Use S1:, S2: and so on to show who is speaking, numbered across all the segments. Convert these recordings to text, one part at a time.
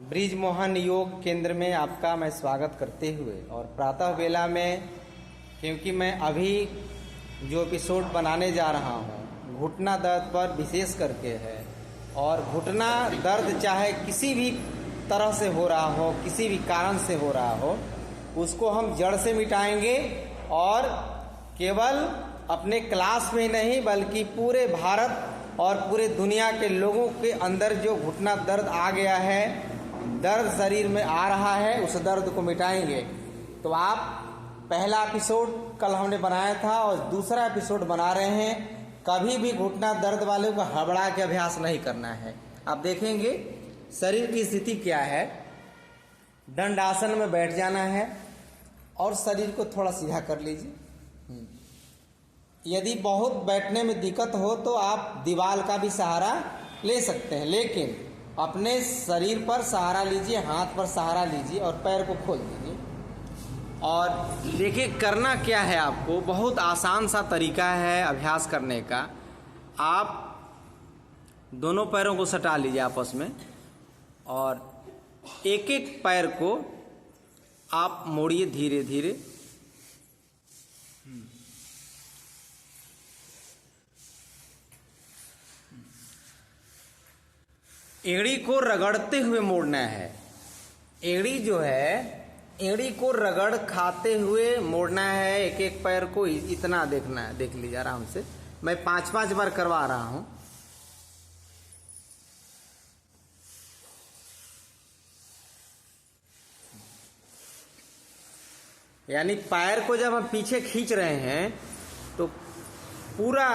S1: Bridge Mohan योग केंद्र में आपका मैं स्वागत करते हुए और प्रातः वेला में, क्योंकि मैं अभी जो एपिसोड बनाने जा रहा हूँ घुटना दर्द पर विशेष करके है। और घुटना दर्द चाहे किसी भी तरह से हो रहा हो, किसी भी कारण से हो रहा हो, उसको हम जड़ से मिटाएंगे। और केवल अपने क्लास में नहीं बल्कि पूरे भारत और पूरे दुनिया के लोगों के अंदर जो घुटना दर्द आ गया है, दर्द शरीर में आ रहा है, उस दर्द को मिटाएंगे। तो आप पहला एपिसोड कल हमने बनाया था और दूसरा एपिसोड बना रहे हैं। कभी भी घुटना दर्द वाले को हड़बड़ा के अभ्यास नहीं करना है। आप देखेंगे शरीर की स्थिति क्या है। दंडासन में बैठ जाना है और शरीर को थोड़ा सीधा कर लीजिए। यदि बहुत बैठने में दिक्कत हो तो आप दीवार का भी सहारा ले सकते हैं, लेकिन अपने शरीर पर सहारा लीजिए, हाथ पर सहारा लीजिए और पैर को खोल दीजिए। और देखिए करना क्या है, आपको बहुत आसान सा तरीका है अभ्यास करने का। आप दोनों पैरों को सटा लीजिए आपस में और एक एक पैर को आप मोड़िए धीरे धीरे। एड़ी को रगड़ते हुए मोड़ना है। एड़ी जो है, एड़ी को रगड़ खाते हुए मोड़ना है। एक एक पैर को इतना देखना है। देख लीजिए आराम से, मैं 5-5 बार करवा रहा हूं। यानी पैर को जब हम पीछे खींच रहे हैं तो पूरा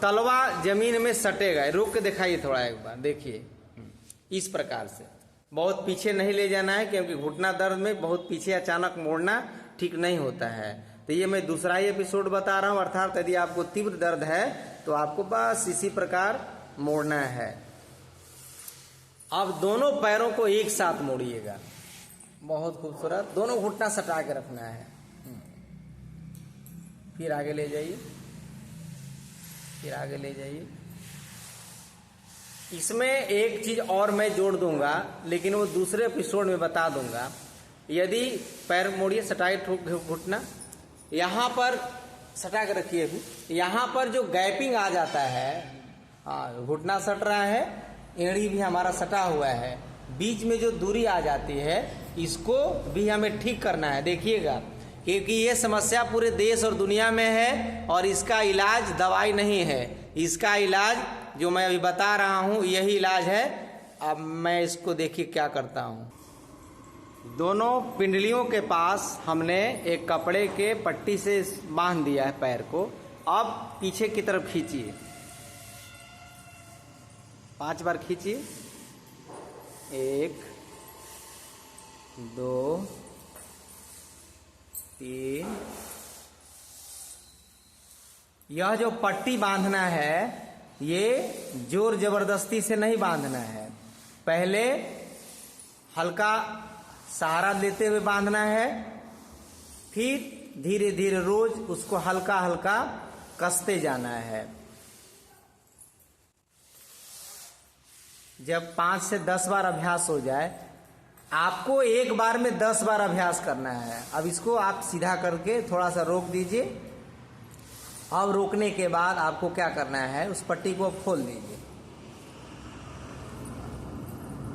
S1: तलवा जमीन में सटेगा। रोक के दिखाइए थोड़ा, एक बार देखिए। इस प्रकार से बहुत पीछे नहीं ले जाना है, क्योंकि घुटना दर्द में बहुत पीछे अचानक मोड़ना ठीक नहीं होता है। तो ये मैं दूसरा ही एपिसोड बता रहा हूँ। अर्थात यदि आपको तीव्र दर्द है तो आपको बस इसी प्रकार मोड़ना है। अब दोनों पैरों को एक साथ मोड़िएगा। बहुत खूबसूरत। दोनों घुटना सटा के रखना है। फिर आगे ले जाइए, फिर आगे ले जाइए। इसमें एक चीज और मैं जोड़ दूंगा, लेकिन वो दूसरे एपिसोड में बता दूंगा। यदि पैर मोड़िए, सटाई घुटना यहाँ पर सटा के रखिए। अभी यहाँ पर जो गैपिंग आ जाता है, हाँ घुटना सट रहा है, एड़ी भी हमारा सटा हुआ है, बीच में जो दूरी आ जाती है इसको भी हमें ठीक करना है। देखिएगा, क्योंकि ये समस्या पूरे देश और दुनिया में है और इसका इलाज दवाई नहीं है। इसका इलाज जो मैं अभी बता रहा हूँ यही इलाज है। अब मैं इसको देखिए क्या करता हूँ। दोनों पिंडलियों के पास हमने एक कपड़े के पट्टी से बांध दिया है पैर को। अब पीछे की तरफ खींचिए, 5 बार खींचिए। 1 2 3। यह जो पट्टी बांधना है ये जोर जबरदस्ती से नहीं बांधना है। पहले हल्का सहारा लेते हुए बांधना है, फिर धीरे धीरे रोज उसको हल्का हल्का कसते जाना है। जब 5 से 10 बार अभ्यास हो जाए, आपको एक बार में 10 बार अभ्यास करना है। अब इसको आप सीधा करके थोड़ा सा रोक दीजिए। अब रोकने के बाद आपको क्या करना है, उस पट्टी को खोल दीजिए।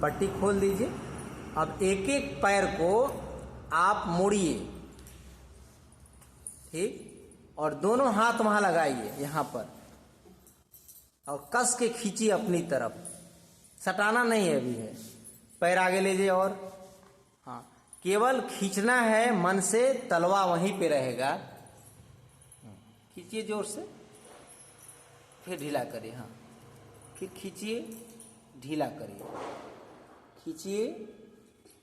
S1: पट्टी खोल दीजिए। अब एक एक पैर को आप मोड़िए, ठीक, और दोनों हाथ वहां लगाइए यहां पर और कस के खींचिए अपनी तरफ। सटाना नहीं है अभी है। पैर आगे ले जाइए और हाँ, केवल खींचना है मन से, तलवा वहीं पे रहेगा। खींचिए जोर से, फिर ढीला करिए। हाँ, फिर खींचिए, ढीला करिए, खींचिए,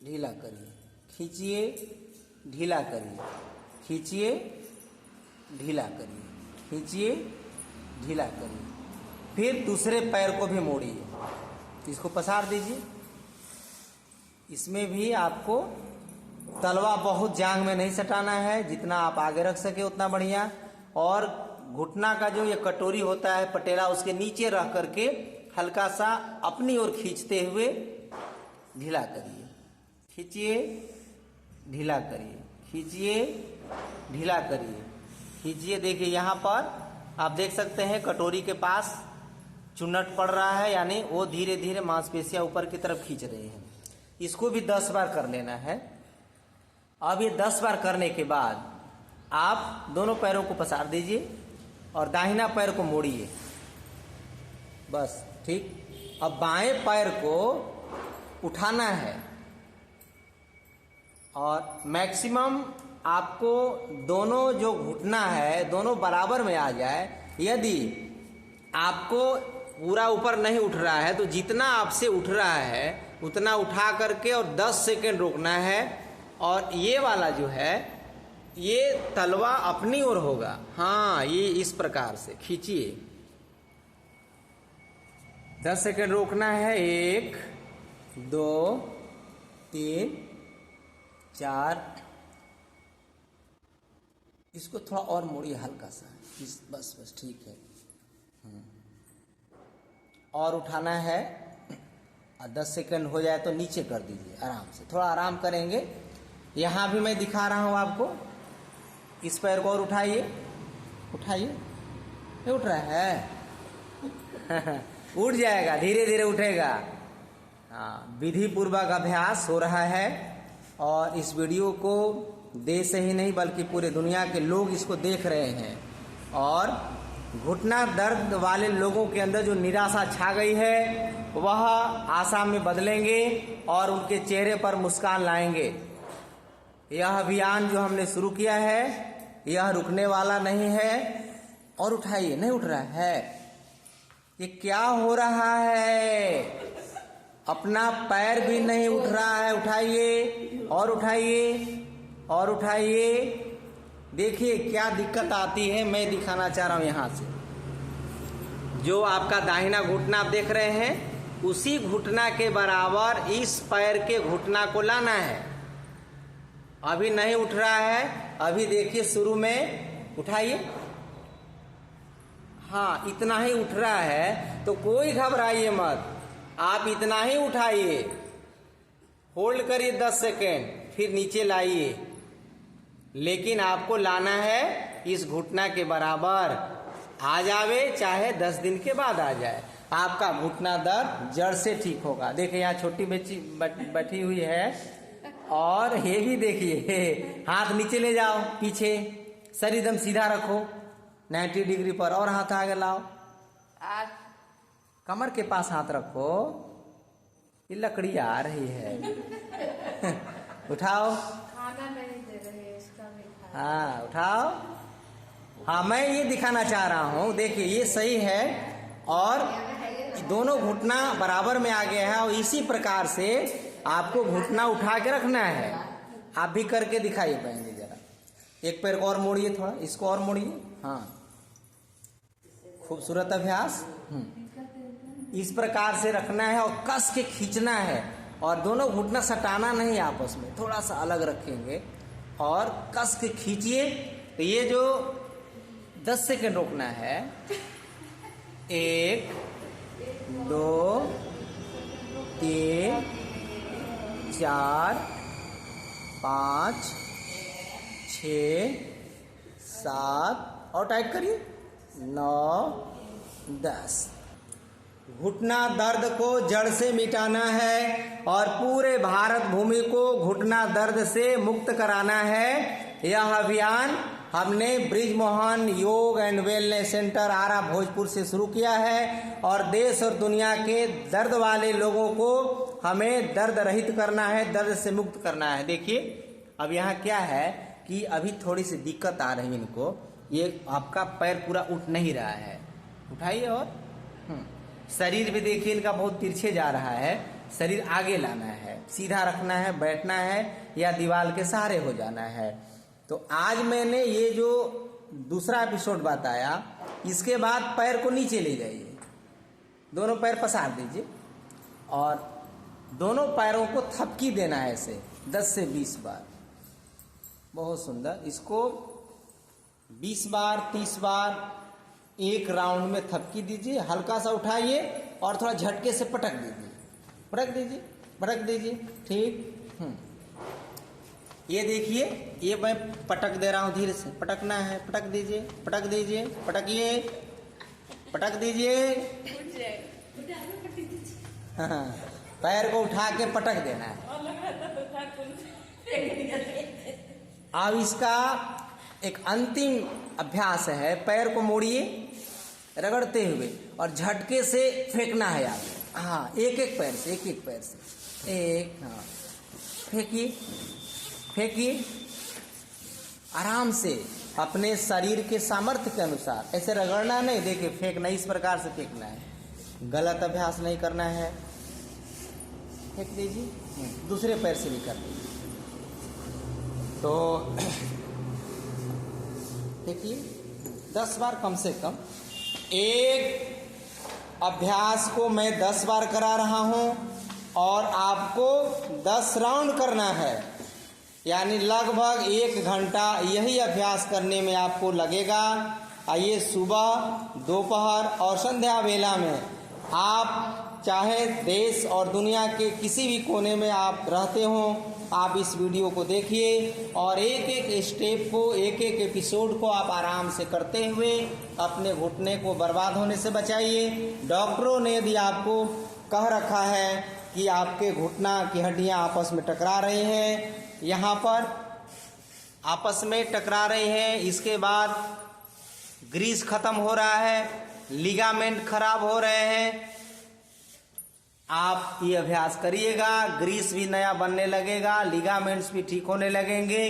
S1: ढीला करिए, खींचिए, ढीला करिए, खींचिए, ढीला करिए, खींचिए, ढीला करिए। फिर दूसरे पैर को भी मोड़िए, इसको पसार दीजिए। इसमें भी आपको तलवा बहुत जांघ में नहीं सटाना है, जितना आप आगे रख सके उतना बढ़िया। और घुटना का जो ये कटोरी होता है पटेला, उसके नीचे रह करके हल्का सा अपनी ओर खींचते हुए ढीला करिए, खींचिए, ढीला करिए, खींचिए, ढीला करिए, खींचिए। देखिए यहाँ पर आप देख सकते हैं कटोरी के पास चुन्नट पड़ रहा है, यानी वो धीरे धीरे मांसपेशियां ऊपर की तरफ खींच रही हैं। इसको भी 10 बार कर लेना है। अब ये 10 बार करने के बाद आप दोनों पैरों को पसार दीजिए और दाहिना पैर को मोड़िए, बस ठीक। अब बाएं पैर को उठाना है और मैक्सिमम आपको दोनों जो घुटना है दोनों बराबर में आ जाए। यदि आपको पूरा ऊपर नहीं उठ रहा है तो जितना आपसे उठ रहा है उतना उठा करके और 10 सेकेंड रोकना है। और ये वाला जो है ये तलवा अपनी ओर होगा। हाँ, ये इस प्रकार से खींचिए, 10 सेकेंड रोकना है। 1 2 3 4। इसको थोड़ा और मोड़िए हल्का सा, बस बस ठीक है। और उठाना है और 10 सेकंड हो जाए तो नीचे कर दीजिए आराम से। थोड़ा आराम करेंगे। यहाँ भी मैं दिखा रहा हूँ आपको। इस पैर को और उठाइए, उठाइए, नहीं उठ रहा है उठ जाएगा, धीरे धीरे उठेगा। हाँ, विधि पूर्वक अभ्यास हो रहा है और इस वीडियो को देश से ही नहीं बल्कि पूरे दुनिया के लोग इसको देख रहे हैं। और घुटना दर्द वाले लोगों के अंदर जो निराशा छा गई है वह आशा में बदलेंगे और उनके चेहरे पर मुस्कान लाएंगे। यह अभियान जो हमने शुरू किया है यह रुकने वाला नहीं है। और उठाइए, नहीं उठ रहा है, ये क्या हो रहा है? अपना पैर भी नहीं उठ रहा है। उठाइए और उठाइए और उठाइए। देखिए क्या दिक्कत आती है, मैं दिखाना चाह रहा हूं। यहां से जो आपका दाहिना घुटना आप देख रहे हैं उसी घुटना के बराबर इस पैर के घुटना को लाना है। अभी नहीं उठ रहा है, अभी देखिए शुरू में उठाइए। हाँ, इतना ही उठ रहा है तो कोई घबराइए मत, आप इतना ही उठाइए, होल्ड करिए 10 सेकेंड, फिर नीचे लाइए। लेकिन आपको लाना है इस घुटना के बराबर। आ जावे चाहे 10 दिन के बाद आ जाए, आपका घुटना दर्द जड़ से ठीक होगा। देखिए यहाँ छोटी बच्ची बैठी हुई है और ये भी देखिए, हाथ नीचे ले जाओ, पीछे शरीर एकदम सीधा रखो 90 डिग्री पर, और हाथ आगे लाओ, कमर के पास हाथ रखो। ये लकड़ी आ रही है उठाओ,
S2: खाना नहीं दे रहे इसका भी।
S1: हाँ उठाओ। हाँ, मैं ये दिखाना चाह रहा हूँ। देखिए ये सही है और दोनों घुटना बराबर में आ गया है और इसी प्रकार से आपको घुटना उठा के रखना है। आप भी करके दिखाइए पहले जरा। एक पैर को और मोड़िए, थोड़ा इसको और मोड़िए। हाँ, खूबसूरत अभ्यास। इस प्रकार से रखना है और कस के खींचना है और दोनों घुटना सटाना नहीं, आपस में थोड़ा सा अलग रखेंगे और कस के खींचिए। तो ये जो 10 सेकंड रोकना है। 1 2 3 4 5 6 7 और टाइट करिए 9 10। घुटना दर्द को जड़ से मिटाना है और पूरे भारत भूमि को घुटना दर्द से मुक्त कराना है। यह अभियान हमने ब्रिजमोहन योग एंड वेलनेस सेंटर आरा भोजपुर से शुरू किया है और देश और दुनिया के दर्द वाले लोगों को हमें दर्द रहित करना है, दर्द से मुक्त करना है। देखिए अब यहाँ क्या है कि अभी थोड़ी सी दिक्कत आ रही है इनको। ये आपका पैर पूरा उठ नहीं रहा है, उठाइए। और शरीर भी देखिए इनका बहुत तिरछे जा रहा है। शरीर आगे लाना है, सीधा रखना है, बैठना है या दीवार के सहारे हो जाना है। तो आज मैंने ये जो दूसरा एपिसोड बताया, इसके बाद पैर को नीचे ले जाइए, दोनों पैर पसार दीजिए और दोनों पैरों को थपकी देना है ऐसे 10 से 20 बार। बहुत सुंदर। इसको 20 बार 30 बार एक राउंड में थपकी दीजिए। हल्का सा उठाइए और थोड़ा झटके से पटक दीजिए, पटक दीजिए। पटक दीजिए। ठीक। ये देखिए, ये मैं पटक दे रहा हूँ, धीरे से पटकना है। पटक दीजिए, पटक दीजिए, पटकिए, पटक दीजिए। हाँ, पैर को उठा के पटक देना है। अब इसका एक अंतिम अभ्यास है, पैर को मोड़िए रगड़ते हुए और झटके से फेंकना है आप। हाँ, एक एक पैर से, एक एक पैर से, एक। हाँ, फेंकिए, फेंकिए आराम से, अपने शरीर के सामर्थ्य के अनुसार। ऐसे रगड़ना नहीं, देखिए फेंकना, इस प्रकार से फेंकना है। गलत अभ्यास नहीं करना है। फेंक दीजिए, दूसरे पैर से भी कर दीजिए। तो देखिए 10 बार कम से कम। एक अभ्यास को मैं 10 बार करा रहा हूं और आपको 10 राउंड करना है, यानी लगभग 1 घंटा यही अभ्यास करने में आपको लगेगा। आइए, सुबह, दोपहर और संध्या वेला में आप चाहे देश और दुनिया के किसी भी कोने में आप रहते हो, आप इस वीडियो को देखिए और एक एक स्टेप को, एक एक एपिसोड को आप आराम से करते हुए अपने घुटने को बर्बाद होने से बचाइए। डॉक्टरों ने यदि आपको कह रखा है कि आपके घुटना की हड्डियां आपस में टकरा रही हैं, यहाँ पर आपस में टकरा रही हैं, इसके बाद ग्रीस खत्म हो रहा है, लिगामेंट खराब हो रहे हैं, आप ये अभ्यास करिएगा, ग्रीस भी नया बनने लगेगा, लिगामेंट्स भी ठीक होने लगेंगे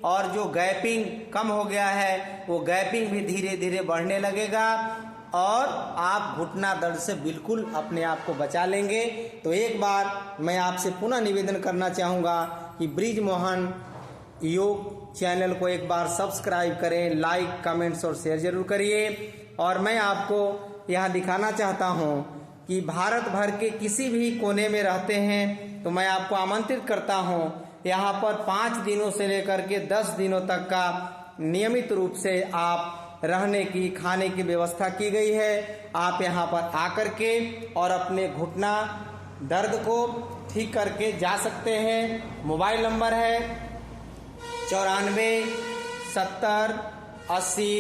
S1: और जो गैपिंग कम हो गया है वो गैपिंग भी धीरे धीरे बढ़ने लगेगा और आप घुटना दर्द से बिल्कुल अपने आप को बचा लेंगे। तो एक बार मैं आपसे पुनः निवेदन करना चाहूँगा कि ब्रिज मोहन योग चैनल को एक बार सब्सक्राइब करें, लाइक, कमेंट्स और शेयर जरूर करिए। और मैं आपको यहाँ दिखाना चाहता हूँ कि भारत भर के किसी भी कोने में रहते हैं तो मैं आपको आमंत्रित करता हूँ, यहाँ पर 5 दिनों से लेकर के 10 दिनों तक का नियमित रूप से आप रहने की, खाने की व्यवस्था की गई है। आप यहाँ पर आकर के और अपने घुटना दर्द को ठीक करके जा सकते हैं। मोबाइल नंबर है 94 70 80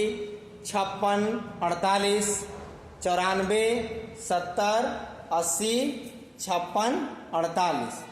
S1: 56 48, 94 70 80 56 48।